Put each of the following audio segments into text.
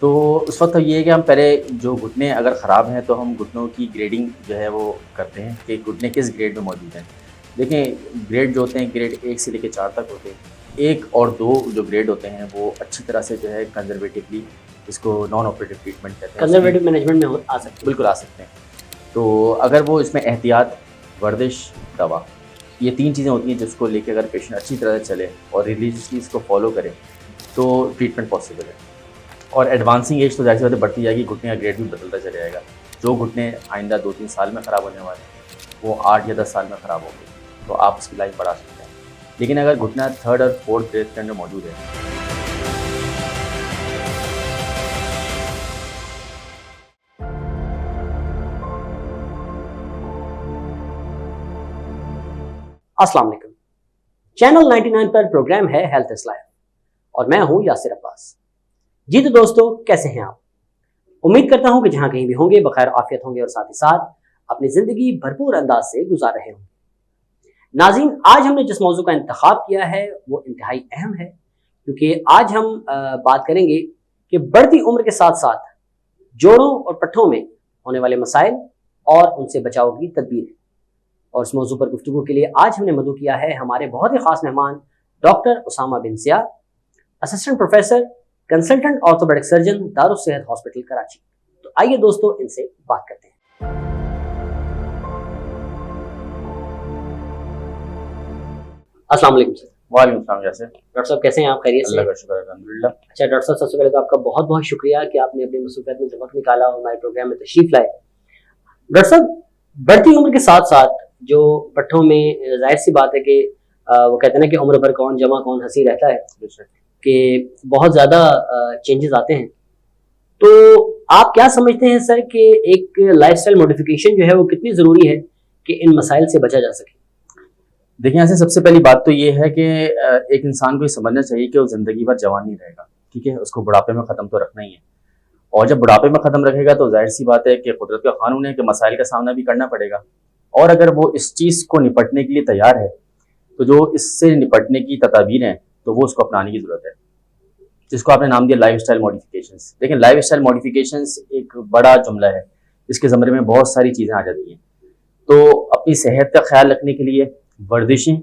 तो उस वक्त ये है कि हम पहले जो घुटने अगर ख़राब हैं तो हम घुटनों की ग्रेडिंग जो है वो करते हैं कि घुटने किस ग्रेड में मौजूद हैं। देखें, ग्रेड जो होते हैं ग्रेड 1 से लेकर 4 तक होते हैं। 1 और 2 जो ग्रेड होते हैं वो अच्छी तरह से जो है कंज़र्वेटिवली, इसको नॉन ऑपरेटिव ट्रीटमेंट कहते हैं, उसमें कंजर्वेटिव मैनेजमेंट में आ सकते हैं। बिल्कुल आ सकते हैं। तो अगर वो इसमें एहतियात, वर्जिश, दवा, ये 3 चीज़ें होती हैं जिसको लेके अगर पेशेंट अच्छी तरह से चले और रिलीजियसली इसको फॉलो करे तो ट्रीटमेंट पॉसिबल है। और एडवांसिंग एज तो ज़ाहिर सी बात है बढ़ती जाएगी, घुटने का ग्रेड भी बदलता चला जाएगा। जो घुटने आइंदा 2-3 साल में ख़राब होने वाले हैं वो 8 या 10 साल में ख़राब होंगे, तो आप उसकी लाइफ बढ़ा सकते हैं। लेकिन अगर घुटना 3rd और 4th ग्रेड के अंदर मौजूद है, अस्सलाम वालेकुम। चैनल 99 पर प्रोग्राम है हेल्थ इज लाइफ और मैं हूं यासिर अब्बास। जी तो दोस्तों, कैसे हैं आप? उम्मीद करता हूं कि जहां कहीं भी होंगे बखैर आफियत होंगे और साथ ही साथ अपनी जिंदगी भरपूर अंदाज से गुजार रहे होंगे। नाज़रीन, आज हमने जिस मौजू का इंतखाब किया है वो इंतहाई अहम है, क्योंकि आज हम बात करेंगे कि बढ़ती उम्र के साथ साथ जोड़ों और पट्ठों में होने वाले मसाइल और उनसे बचाव की तदबीरें। और इस मौजू पर गुफ्तगू के लिए आज हमने मदऊ किया है हमारे बहुत ही खास मेहमान doctor Usama bin Zia, assistant professor, consultant orthopaedic surgeon, Darussehat hospital Karachi. तो आइए दोस्तों, इनसे बात करते हैं। अस्सलाम वालेकुम सर। वालेकुम सलाम। जैसे डॉक्टर साहब कैसे हैं आप? खैरियत से? अल्लाह का शुक्र है, अल्हम्दुलिल्लाह। अच्छा डॉक्टर साहब, सबसे पहले तो आपका बहुत बहुत शुक्रिया कि आपने अपनी मसरूफियत में से वक्त निकाला और हमारे प्रोग्राम में तशरीफ लाए। डॉक्टर साहब, बढ़ती उम्र के साथ साथ जो पट्ठों में जाहिर सी बात है कि वो कहते हैं ना कि उम्र भर कौन जमा कौन हंसी रहता है, कि बहुत ज़्यादा चेंजेस आते हैं। तो आप क्या समझते हैं सर कि एक लाइफस्टाइल मॉडिफिकेशन जो है वो कितनी ज़रूरी है कि इन मसाइल से बचा जा सके? देखिए, यहाँ से सबसे पहली बात तो ये है कि एक इंसान को ये समझना चाहिए कि वो ज़िंदगी भर जवान नहीं रहेगा, ठीक है? उसको बुढ़ापे में ख़त्म तो रखना ही है। और जब बुढ़ापे में ख़त्म रखेगा तो ज़ाहिर सी बात है कि कुदरत का कानून है कि मसाइल का सामना भी करना पड़ेगा। और अगर वो इस चीज़ को निपटने के लिए तैयार है तो जो इससे निपटने की तदाबीर हैं तो वो उसको अपनाने की ज़रूरत है, जिसको आपने नाम दिया लाइफस्टाइल मॉडिफिकेशंस। लेकिन लाइफस्टाइल मॉडिफिकेशंस एक बड़ा जुमला है, इसके ज़मरे में बहुत सारी चीज़ें आ जाती हैं। तो अपनी सेहत का ख्याल रखने के लिए वर्जिशें,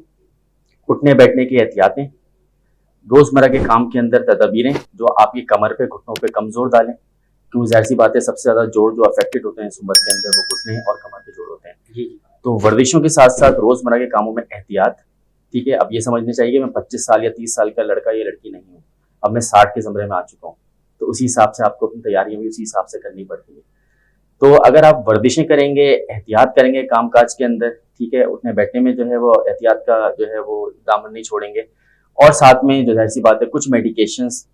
उठने बैठने की एहतियातें, रोज़मर्रा के काम के अंदर तदबीरें जो आपकी कमर पे, घुटनों पे कम जोर डालें, क्योंकि ज़ाहिर सी बात है सबसे ज़्यादा जोड़ जो अफेक्टेड होते हैं इस उम्र के अंदर वो घुटने और कमर के जोड़ होते हैं। जी। तो वर्जिशों के साथ साथ रोज़मर्रा के कामों में एहतियात, ठीक है? अब ये समझना चाहिए कि मैं 25 साल या 30 साल का लड़का या लड़की नहीं हूँ, अब मैं 60 के ज़मरे में आ चुका हूँ, तो उसी हिसाब से आपको अपनी तैयारियाँ भी उसी हिसाब से करनी पड़ती है। तो अगर आप वर्जिशें करेंगे, एहतियात करेंगे काम काज के अंदर, ठीक है, उठने बैठने में जो है वो एहतियात का जो है वो दामन नहीं छोड़ेंगे, और साथ में जो जाहिर सी बात है कुछ मेडिकेशंस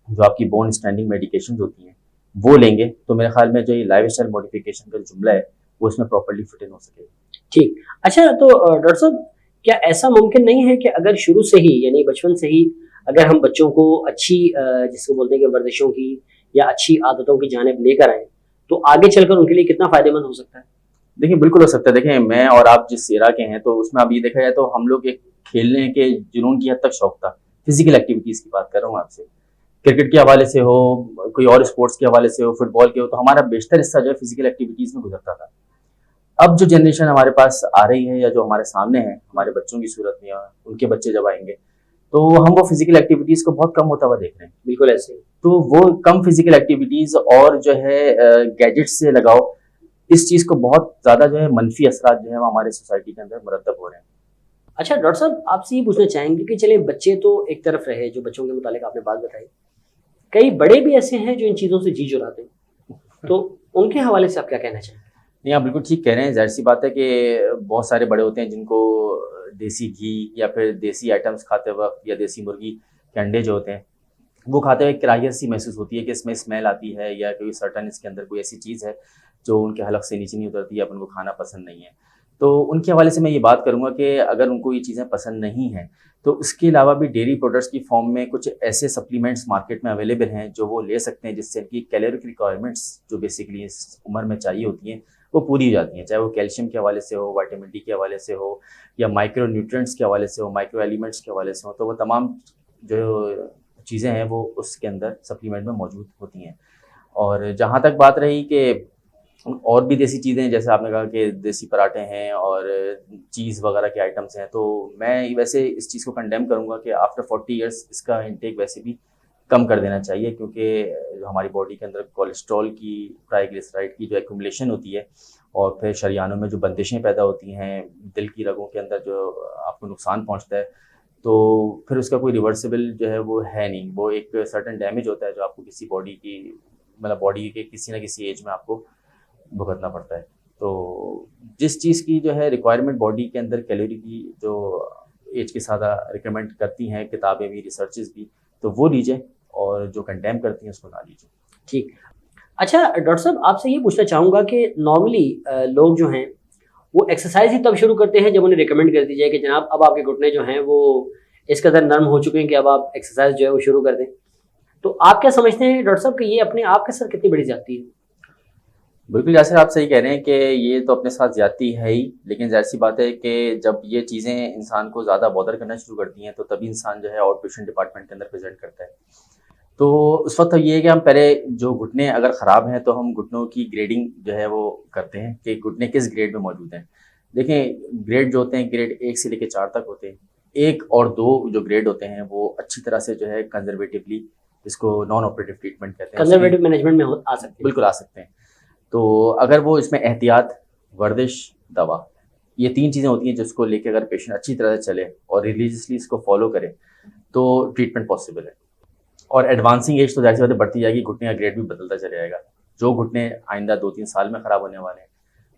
जो आपकी बोन स्टैंडिंग मेडिकेशंस होती हैं वो लेंगे, तो मेरे ख्याल में जो ये लाइफस्टाइल मॉडिफिकेशन का जुमला है वो इसमें प्रॉपर्ली फिट इन हो सकेगा। ठीक। अच्छा, तो डॉक्टर साहब, क्या ऐसा मुमकिन नहीं है कि अगर शुरू से ही यानी बचपन से ही अगर हम बच्चों को अच्छी जिसको बोलते हैं कि वर्जिशों की या अच्छी आदतों की जानिब लेकर आएँ तो आगे चलकर उनके लिए कितना फ़ायदेमंद हो सकता है? देखिए, बिल्कुल हो सकता है। देखिए, मैं और आप जिस एरा के हैं तो उसमें अब ये देखा जाए तो हम लोग एक खेलने के जुनून की हद तक शौक था। फिजिकल एक्टिविटीज़ की बात कर रहा हूँ आपसे। क्रिकेट के हवाले से हो, कोई और स्पोर्ट्स के हवाले से हो, फुटबॉल के हो, तो हमारा बेशतर हिस्सा जो है फिजिकल एक्टिविटीज़ में गुजरता था। अब जो जनरेशन हमारे पास आ रही है या जो हमारे सामने है, हमारे बच्चों की सूरत में या उनके बच्चे जब आएँगे, तो हम वो फिजिकल एक्टिविटीज़ को बहुत कम होता हुआ देख रहे हैं। बिल्कुल ऐसे ही। तो वो कम फिजिकल एक्टिविटीज़ और जो है गैजेट्स से लगाव, इस चीज़ को बहुत ज़्यादा जो है मनफी असरात जो है वो हमारे सोसाइटी के अंदर मुरतब हो रहे हैं। अच्छा डॉक्टर साहब, आपसे ये पूछना चाहेंगे कि चलिए बच्चे तो एक तरफ रहे, जो बच्चों के मुतालिक आपने बात बताई, कई बड़े भी ऐसे हैं जो इन चीज़ों से जी चुराते हैं, तो उनके हवाले से आप क्या कहना चाहेंगे? नहीं, आप बिल्कुल ठीक कह रहे हैं। ज़ाहिर-सी बात है कि बहुत सारे बड़े होते हैं जिनको देसी घी या फिर देसी आइटम्स खाते वक़्त या देसी मुर्गी के अंडे जो होते हैं, वो खाते हुए कराहियत सी महसूस होती है कि इसमें स्मेल आती है या कोई सर्टेन इसके अंदर कोई ऐसी चीज़ है जो उनके हलक से नीचे नहीं उतरती या उनको खाना पसंद नहीं है। तो उनके हवाले से मैं ये बात करूँगा कि अगर उनको ये चीज़ें पसंद नहीं हैं, तो उसके अलावा भी डेयरी प्रोडक्ट्स की फ़ॉर्म में कुछ ऐसे सप्लीमेंट्स मार्केट में अवेलेबल हैं जो वो ले सकते हैं, जिससे इनकी कैलोरिक रिक्वायरमेंट्स जो बेसिकली इस उम्र में चाहिए होती हैं वो पूरी हो जाती हैं। चाहे वो कैल्शियम के हवाले से हो, विटामिन डी के हवाले से हो या माइक्रो न्यूट्रिएंट्स के हवाले से हो, माइक्रो एलिमेंट्स के हवाले से हो, तो वो तमाम जो चीज़ें हैं वो उसके अंदर सप्लीमेंट में मौजूद होती हैं। और जहाँ तक बात रही कि और भी देसी चीज़ें, जैसे आपने कहा कि देसी पराठे हैं और चीज़ वगैरह के आइटम्स हैं, तो मैं वैसे इस चीज़ को कंडेम करूँगा कि आफ्टर 40 इयर्स इसका इंटेक वैसे भी कम कर देना चाहिए, क्योंकि जो हमारी बॉडी के अंदर कोलेस्ट्रॉल की, ट्राइग्लिसराइड की जो एक्यूमुलेशन होती है और फिर शरीयानों में जो बंदिशें पैदा होती हैं, दिल की रगों के अंदर जो आपको नुकसान पहुँचता है, तो फिर उसका कोई रिवर्सिबल जो है वो है नहीं। वो एक सर्टेन डैमेज होता है जो आपको किसी बॉडी की, मतलब बॉडी के किसी ना किसी एज में आपको भुगतना पड़ता है। तो जिस चीज़ की जो है रिक्वायरमेंट बॉडी के अंदर, कैलोरी की जो एज के साथ रिकमेंड करती हैं किताबें भी, रिसर्चेस भी, तो वो लीजिए, और जो कंडेम करती हैं उसको ना लीजिए। ठीक। अच्छा डॉक्टर साहब, आपसे ये पूछना चाहूँगा कि नॉर्मली लोग जो हैं वो एक्सरसाइज ही तब शुरू करते हैं जब उन्हें रिकमेंड कर दी जाए कि जनाब अब आपके घुटने जो हैं वो इस कदर नर्म हो चुके हैं कि अब आप एक्सरसाइज जो है वो शुरू कर दें। तो आप क्या समझते हैं डॉक्टर साहब कि ये अपने आप के साथ कितनी बड़ी ज्यादती है? बिल्कुल यासिर, आप सही कह रहे हैं कि ये तो अपने साथ ज्यादती है ही, लेकिन जाहिर सी बात है कि जब ये चीज़ें इंसान को ज़्यादा बॉदर करना शुरू करती हैं तो तभी इंसान जो है आउट पेशेंट डिपार्टमेंट के अंदर प्रेजेंट करता है। तो उस वक्त ये है कि हम पहले जो घुटने अगर ख़राब हैं तो हम घुटनों की ग्रेडिंग जो है वो करते हैं कि घुटने किस ग्रेड में मौजूद हैं। देखें, ग्रेड जो होते हैं, ग्रेड 1 से लेकर 4 तक होते हैं। 1 और 2 जो ग्रेड होते हैं वो अच्छी तरह से जो है कंजर्वेटिवली, इसको नॉन ऑपरेटिव ट्रीटमेंट कहते हैं, कंजर्वेटिव मैनेजमेंट में आ सकते हैं। बिल्कुल आ सकते हैं। तो अगर वो इसमें एहतियात, वर्जिश, दवा, ये 3 चीज़ें होती हैं जिसको लेके अगर पेशेंट अच्छी तरह से चले और रिलीजियसली इसको फॉलो करे तो ट्रीटमेंट पॉसिबल है। और एडवांसिंग एज तो जाहिर सी बात है बढ़ती जाएगी, घुटने का ग्रेड भी बदलता चले जाएगा। जो घुटने आइंदा 2-3 साल में ख़राब होने वाले हैं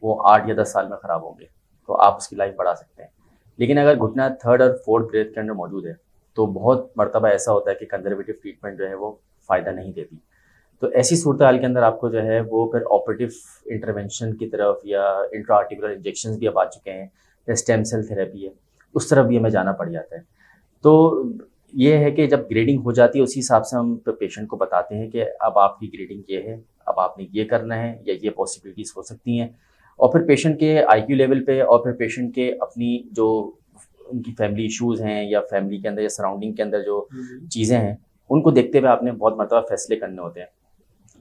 वो 8 या 10 साल में ख़राब होंगे, तो आप उसकी लाइफ बढ़ा सकते हैं। लेकिन अगर घुटना 3rd और 4th ग्रेड के अंदर मौजूद है तो बहुत मरतबा ऐसा होता है कि कंजर्वेटिव ट्रीटमेंट जो है वो फ़ायदा नहीं देती। तो ऐसी सूरत हाल के अंदर आपको जो है वो फिर ऑपरेटिव इंटरवेंशन की तरफ, या इंट्रा आर्टिकुलर इंजेक्शंस भी अब आ चुके हैं, या स्टेम सेल थेरेपी है, उस तरफ भी हमें जाना पड़ जाता है। तो ये है कि जब ग्रेडिंग हो जाती है उसी हिसाब से हम पेशेंट को बताते हैं कि अब आपकी ग्रेडिंग ये है, अब आपने ये करना है, या ये पॉसिबिलिटीज़ हो सकती हैं। और फिर पेशेंट के IQ लेवल पे, और फिर पेशेंट के अपनी जो उनकी फैमिली इश्यूज़ हैं, या फैमिली के अंदर या सराउंडिंग के अंदर जो चीज़ें हैं, उनको देखते हुए आपने बहुत मरतबा फैसले करने होते हैं।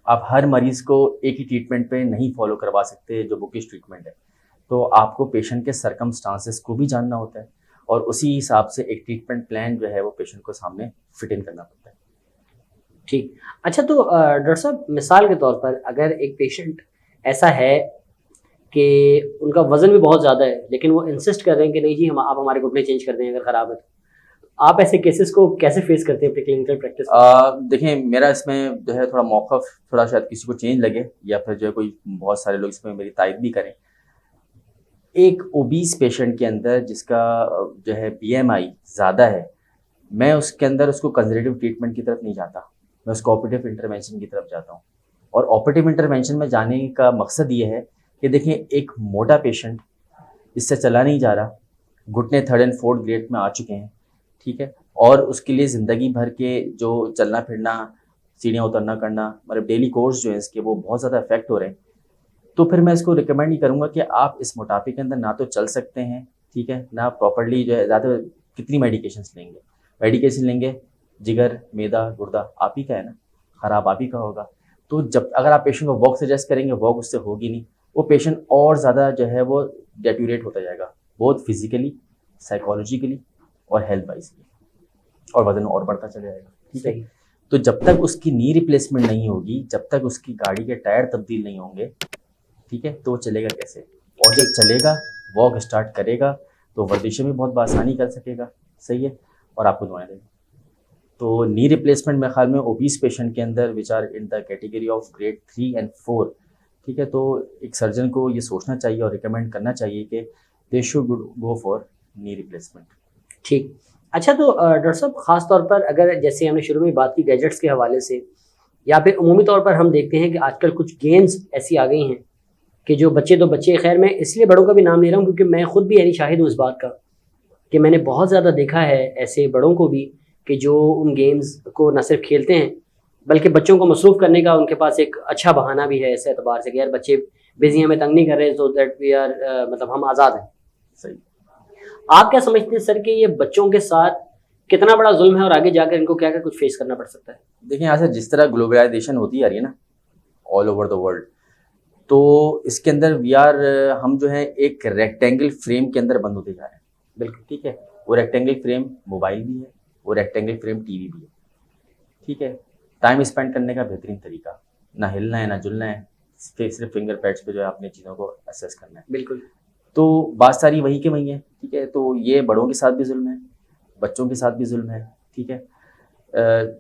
आप हर मरीज़ को एक ही ट्रीटमेंट पे नहीं फॉलो करवा सकते जो बुकिश ट्रीटमेंट है, तो आपको पेशेंट के सर्कमस्टांसेस को भी जानना होता है, और उसी हिसाब से एक ट्रीटमेंट प्लान जो है वो पेशेंट को सामने फिट इन करना पड़ता है। ठीक। अच्छा, तो डॉक्टर साहब मिसाल के तौर पर अगर एक पेशेंट ऐसा है कि उनका वज़न भी बहुत ज़्यादा है लेकिन वो इंसिस्ट कर रहे हैं कि नहीं जी आप हमारे घुटने चेंज कर दें अगर ख़राब है, तो आप ऐसे केसेस को कैसे फेस करते हैं अपनी क्लिनिकल प्रैक्टिस में? देखिए, मेरा इसमें जो है थोड़ा मौक़िफ़, थोड़ा शायद किसी को चेंज लगे, या फिर जो है कोई बहुत सारे लोग इसमें मेरी तायद भी करें। एक ओबीस पेशेंट के अंदर जिसका जो है BMI ज़्यादा है, मैं उसके अंदर उसको कंजर्वेटिव ट्रीटमेंट की तरफ नहीं जाता, मैं उसको ऑपरेटिव इंटरवेंशन की तरफ जाता हूँ। और ऑपरेटिव इंटरवेंशन में जाने का मकसद ये है कि देखिए, एक मोटा पेशेंट, इससे चला नहीं जा रहा, घुटने 3rd एंड 4th ग्रेड में आ चुके हैं, ठीक है, और उसके लिए ज़िंदगी भर के जो चलना फिरना, सीढ़ियाँ उतरना करना, मतलब डेली कोर्स जो है इसके वो बहुत ज़्यादा इफेक्ट हो रहे हैं। तो फिर मैं इसको रिकमेंड ही करूँगा कि आप इस मोटापे के अंदर ना तो चल सकते हैं, ठीक है, ना प्रॉपर्ली जो है ज़्यादा कितनी मेडिकेशंस लेंगे। मेडिकेशन लेंगे, जिगर, मैदा, गुर्दा आप ही का है ना, ख़राब आप ही का होगा। तो जब अगर आप पेशेंट को वॉक सजेस्ट करेंगे, वॉक उससे होगी नहीं, वो पेशेंट और ज़्यादा जो है वो डेट्यूरेट होता जाएगा, बहुत फिजिकली, साइकोलॉजिकली और हेल्थ वाइज भी, और वजन और बढ़ता चला जाएगा, ठीक है। तो जब तक उसकी नी रिप्लेसमेंट नहीं होगी, जब तक उसकी गाड़ी के टायर तब्दील नहीं होंगे, ठीक है, तो चलेगा कैसे? और जब चलेगा, वॉक स्टार्ट करेगा, तो वर्जिशें भी बहुत आसानी कर सकेगा, सही है, और आपको दवाएं देगा। तो नी रिप्लेसमेंट मेरे ख्याल में ओबीस पेशेंट के अंदर which are in the category of grade 3 and 4, ठीक है, तो एक सर्जन को ये सोचना चाहिए और रिकमेंड करना चाहिए कि they should go for knee replacement. ठीक। अच्छा, तो डॉक्टर साहब ख़ास तौर पर अगर जैसे हमने शुरू में बात की गैजेट्स के हवाले से, या फिर उमूमी तौर पर हम देखते हैं कि आजकल कुछ गेम्स ऐसी आ गई हैं कि जो बच्चे, तो बच्चे, खैर मैं इसलिए बड़ों का भी नाम ले रहा हूँ क्योंकि मैं खुद भी यानी शाहिद हूँ इस बात का कि मैंने बहुत ज़्यादा देखा है ऐसे बड़ों को भी कि जो उन गेम्स को न सिर्फ खेलते हैं बल्कि बच्चों को मसरूफ़ करने का उनके पास एक अच्छा बहाना भी है, ऐसे एतबार से कि यार बच्चे बिजी हमें तंग नहीं कर रहे, सो दैट वी आर मतलब हम आज़ाद हैं। सही। आप क्या समझते हैं सर कि ये बच्चों के साथ कितना बड़ा जुल्म है और आगे जाकर इनको क्या क्या कुछ फेस करना पड़ सकता है? देखिए, यहाँ से जिस तरह ग्लोबलाइजेशन होती आ रही है ना, ऑल ओवर द वर्ल्ड। तो इसके अंदर हम जो है एक रेक्टेंगल फ्रेम के अंदर बंद होते जा रहे हैं। बिल्कुल ठीक है, वो रेक्टेंगल फ्रेम मोबाइल भी है, वो रेक्टेंगल फ्रेम टीवी भी है। ठीक है, टाइम स्पेंड करने का बेहतरीन तरीका, ना हिलना है ना जुलना है, सिर्फ फिंगर पैड्स पे जो है अपनी चीज़ों को असेस करना है। बिल्कुल। तो बात सारी वही के वही है। ठीक है, तो ये बड़ों के साथ भी जुल्म है, बच्चों के साथ भी जुल्म है। ठीक है,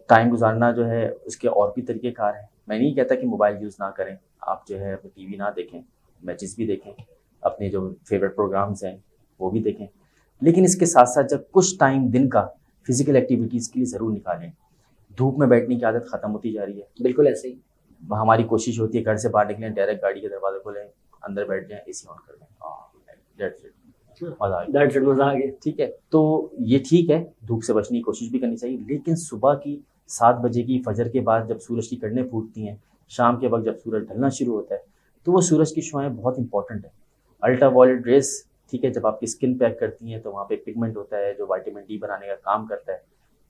टाइम गुजारना जो है उसके और भी तरीक़ेकार हैं। मैं नहीं कहता कि मोबाइल यूज़ ना करें, आप जो है टीवी ना देखें, मैचेस भी देखें, अपने जो फेवरेट प्रोग्राम्स हैं वो भी देखें, लेकिन इसके साथ साथ जब कुछ टाइम दिन का फिजिकल एक्टिविटीज़ के लिए ज़रूर निकालें। धूप में बैठने की आदत ख़त्म होती जा रही है। बिल्कुल ऐसे ही हमारी कोशिश होती है घर से बाहर निकलें, डायरेक्ट गाड़ी के दरवाजे खोलें, अंदर बैठ जाएं, एसी ऑन कर दें, मज़ा आ गया। ठीक है, तो ये ठीक है, धूप से बचने की कोशिश भी करनी चाहिए, लेकिन सुबह की 7 बजे की फजर के बाद जब सूरज की किरणें फूटती हैं, शाम के वक्त जब सूरज ढलना शुरू होता है, तो वो सूरज की शुआएं बहुत इंपॉर्टेंट है। अल्ट्रा वायलेट रेस, ठीक है, जब आपकी स्किन पैक करती हैं तो वहाँ पे पिगमेंट होता है जो विटामिन डी बनाने का काम करता है।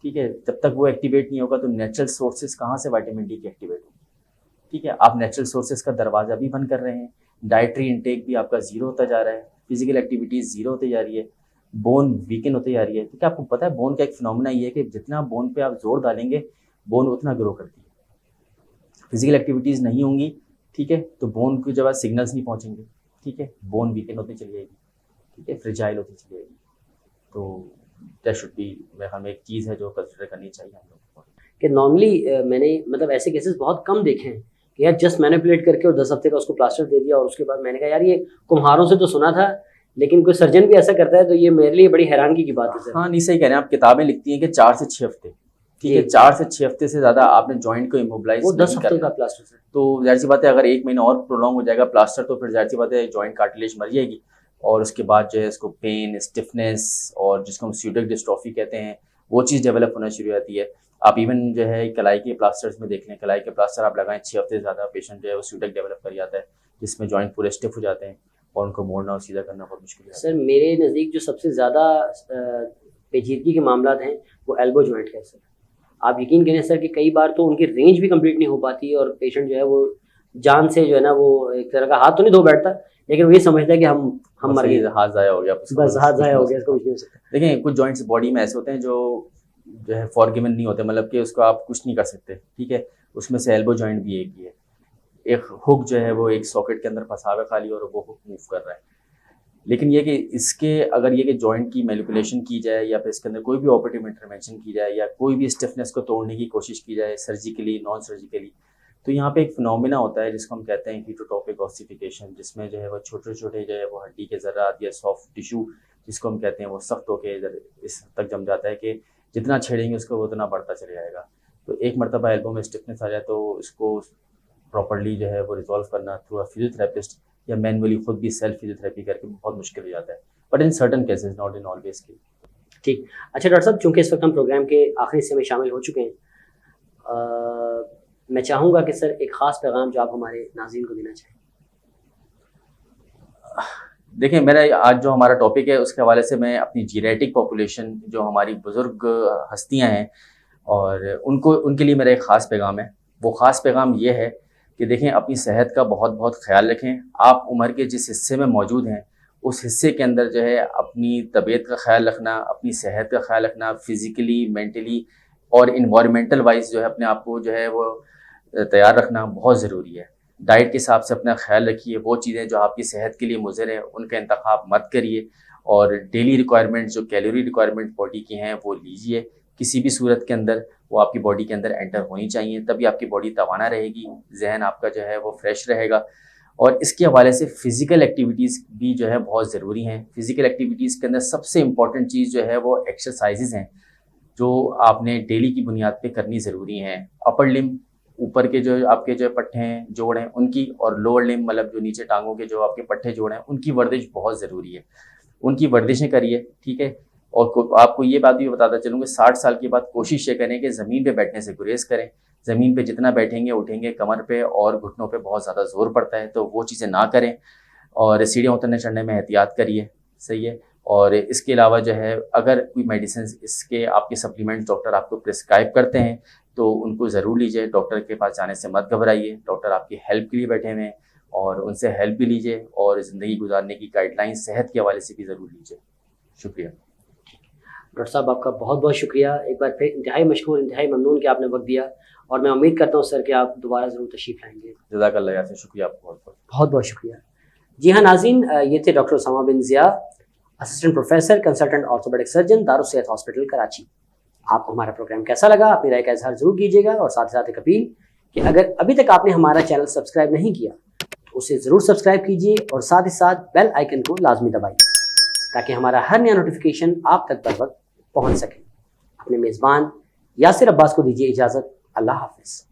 ठीक है, जब तक वो एक्टिवेट नहीं होगा तो नेचुरल सोर्सेज कहाँ से विटामिन डी की एक्टिवेट होगी। ठीक है, आप नेचुरल सोर्सेज का दरवाज़ा भी बंद कर रहे हैं, डाइटरी इंटेक भी आपका ज़ीरो होता जा रहा है, फिजिकल एक्टिविटीज़ ज़ीरो होती जा रही है, बोन वीकन होती जा रही है। ठीक है, आपको पता है बोन का एक फिनोमेना ये है कि जितना बोन पे आप जोर डालेंगे बोन उतना ग्रो करती है। फिजिकल एक्टिविटीज़ नहीं होंगी, ठीक है, तो बोन की जगह सिग्नल्स नहीं पहुँचेंगे। ठीक है, बोन वीकन होती चली जाएगी। ठीक है, फ्रिजाइल होती चली जाएगी। तो दैट शुड बी, मेरे ख्याल में एक चीज़ है जो कंसिडर करनी चाहिए हम लोगों को। कि नॉर्मली मैंने मतलब ऐसे केसेस बहुत कम देखे हैं कि यार जस्ट मैनिपुलेट करके और 10 हफ्ते का उसको प्लास्टर दे दिया, और उसके बाद मैंने कहा यार ये कुम्हारों से तो सुना था, लेकिन कोई सर्जन भी ऐसा करता है, तो ये मेरे लिए बड़ी हैरानगी की बात है सर। हाँ, नहीं सही कह रहे हैं आप। किताबें लिखती हैं कि 4 से 6 हफ्ते। ठीक है, 4 से 6 हफ्ते से ज़्यादा आपने जॉइंट को इमोबिलाइज वो 10 हफ्ते का प्लास्टर सर। तो जाहिर सी बात है अगर 1 महीना और प्रोलॉन्ग हो जाएगा प्लास्टर, तो फिर जाहिर सी बात है जॉइंट कार्टिलेज मर जाएगी, और उसके बाद जो है इसको पेन, स्टिफनेस और जिसको हम स्यूडिक डिस्ट्रॉफी कहते हैं वो चीज़ डेवलप होना शुरू हो जाती है। आप इवन जो है कलाई के प्लास्टर्स में देख लें, कलाई के प्लास्टर आप लगाएं 6 हफ्ते से ज़्यादा, पेशेंट जो है वो स्यूडिक डेवलप कर जाता है, जिसमें जॉइंट पूरे स्टिफ हो जाते हैं और उनको मोड़ना और सीधा करना बहुत मुश्किल है। सर मेरे नज़दीक जो सबसे ज़्यादा पेचीदगी के मामला हैं वो एल्बो जॉइंट के सर। आप यकीन करें सर कि कई बार तो उनकी रेंज भी कंप्लीट नहीं हो पाती, और पेशेंट जो है वो जान से जो है ना वो एक तरह का हाथ तो नहीं धो बैठता, लेकिन वो ये समझता है कि हम मर गए, हाथ ज़ाया हो गया, बस हाथ ज़ाया हो गया, इसको कुछ नहीं हो सकता। देखिए कुछ जॉइंट्स बॉडी में ऐसे होते हैं जो है फॉरगिवन नहीं होते, मतलब कि उसको आप कुछ नहीं कर सकते। ठीक है, उसमें से एल्बो जॉइंट भी एक ही है। एक हुक जो है वो एक सॉकेट के अंदर फंसा हुआ खाली, और वो हुक मूव कर रहा है। लेकिन ये कि इसके अगर ये कि जॉइंट की मैनिपुलेशन की जाए, या फिर इसके अंदर कोई भी ऑपरेटिव इंटरवेंशन की जाए, या कोई भी स्टिफनेस को तोड़ने की कोशिश की जाए सर्जिकली नॉन सर्जिकली, तो यहाँ पे एक फिनोमिना होता है जिसको हम कहते हैं हीटरोटॉपिक ऑसिफिकेशन, जिसमें जो है वो छोटे छोटे जो है वो हड्डी के ज़रात या सॉफ्ट टिश्यू जिसको हम कहते हैं वो सख्त होकर इधर इस हद तक जम जाता है कि जितना छेड़ेंगे उसको उतना बढ़ता चले जाएगा। तो एक मरतबा एल्बो में स्टिफनेस आ जाए तो इसको प्रॉपर्ली जो है वो रिजॉल्व करना थ्रू अ फिजियोथेरेपिस्ट या मैनुअली खुद भी सेल्फ फिजियोथेरेपी करके बहुत मुश्किल हो जाता है, but in certain cases, not in always case. ठीक, अच्छा डॉक्टर साहब, चूँकि इस वक्त हम प्रोग्राम के आखिरी हिस्से में शामिल हो चुके हैं, मैं चाहूँगा कि सर एक ख़ास पैगाम जो आप हमारे नाज़रीन को देना चाहें। देखिए मेरा आज जो हमारा टॉपिक है उसके हवाले से मैं अपनी जीरेटिक पॉपुलेशन, जो हमारी बुज़ुर्ग हस्तियां हैं, और उनके लिए मेरा एक ख़ास पैगाम है। वो ख़ास पैगाम ये है कि देखें अपनी सेहत का बहुत बहुत ख्याल रखें। आप उम्र के जिस हिस्से में मौजूद हैं उस हिस्से के अंदर जो है अपनी तबीयत का ख्याल रखना, अपनी सेहत का ख्याल रखना, फ़िज़िकली, मेंटली और इन्वायरमेंटल वाइज जो है अपने आप को जो है वो तैयार रखना बहुत ज़रूरी है। डाइट के हिसाब से अपना ख्याल रखिए, वो चीज़ें जो आपकी सेहत के लिए मुज़र हैं उनका इंतखाब मत करिए, और डेली रिक्वायरमेंट जो कैलोरी रिक्वायरमेंट बॉडी की हैं वो लीजिए। किसी भी सूरत के अंदर वो आपकी बॉडी के अंदर एंटर होनी चाहिए, तभी आपकी बॉडी तवाना रहेगी, जहन आपका जो है वो फ्रेश रहेगा। और इसके हवाले से फ़िज़िकल एक्टिविटीज़ भी जो है बहुत ज़रूरी हैं। फ़िज़िकल एक्टिविटीज़ के अंदर सबसे इम्पॉर्टेंट चीज़ जो है वो एक्सरसाइजेज़ हैं, जो आपने डेली की बुनियाद पे करनी ज़रूरी हैं। अपर लिम्ब, ऊपर के जो आपके जो पट्टे हैं, जोड़ हैं उनकी, और लोअर लिम्ब मतलब जो नीचे टांगों के जो आपके पट्टे जोड़ हैं उनकी वर्जिश बहुत ज़रूरी है। उनकी वर्जिशें करिए, ठीक है। और आपको ये बात भी बताता चलूँगा, 60 साल के बाद कोशिश ये करें कि ज़मीन पे बैठने से गुरेज करें। ज़मीन पे जितना बैठेंगे उठेंगे कमर पे और घुटनों पे बहुत ज़्यादा ज़ोर पड़ता है, तो वो चीज़ें ना करें। और सीढ़ियाँ उतरने चढ़ने में एहतियात करिए, सही है। और इसके अलावा जो है अगर कोई मेडिसिन इसके आपके सप्लीमेंट्स डॉक्टर आपको प्रिस्क्राइब करते हैं तो उनको ज़रूर लीजिए। डॉक्टर के पास जाने से मत घबराइए, डॉक्टर आपकी हेल्प के लिए बैठे हुए हैं और उनसे हेल्प भी लीजिए और ज़िंदगी गुजारने की गाइडलाइन सेहत के हवाले से भी ज़रूर लीजिए। शुक्रिया डॉक्टर साहब, आपका बहुत बहुत शुक्रिया। एक बार फिर इंतहाई मशकूर, इंतहाई ममनून कि आपने वक्त दिया और मैं उम्मीद करता हूँ सर कि आप दोबारा ज़रूर तशरीफ़ लाएंगे। जज़ाकल्लाह यासिर, शुक्रिया आपका बहुत बहुत। बहुत बहुत शुक्रिया। जी हाँ नाज़रीन, ये थे doctor Usama bin Zia, assistant professor consultant orthopaedic surgeon, Darussehat hospital Karachi. आपको हमारा प्रोग्राम कैसा लगा, अपनी राय का इजहार जरूर कीजिएगा और साथ ही साथ एक अपील कि अगर अभी तक आपने हमारा चैनल सब्सक्राइब नहीं किया तो उसे ज़रूर सब्सक्राइब कीजिए और साथ ही साथ बेल आइकन को लाजमी दबाइए ताकि हमारा हर नया नोटिफिकेशन आप तक बर वक्त पहुँच सके। अपने मेज़बान यासिर अब्बास को दीजिए इजाज़त। अल्लाह हाफ़िज़।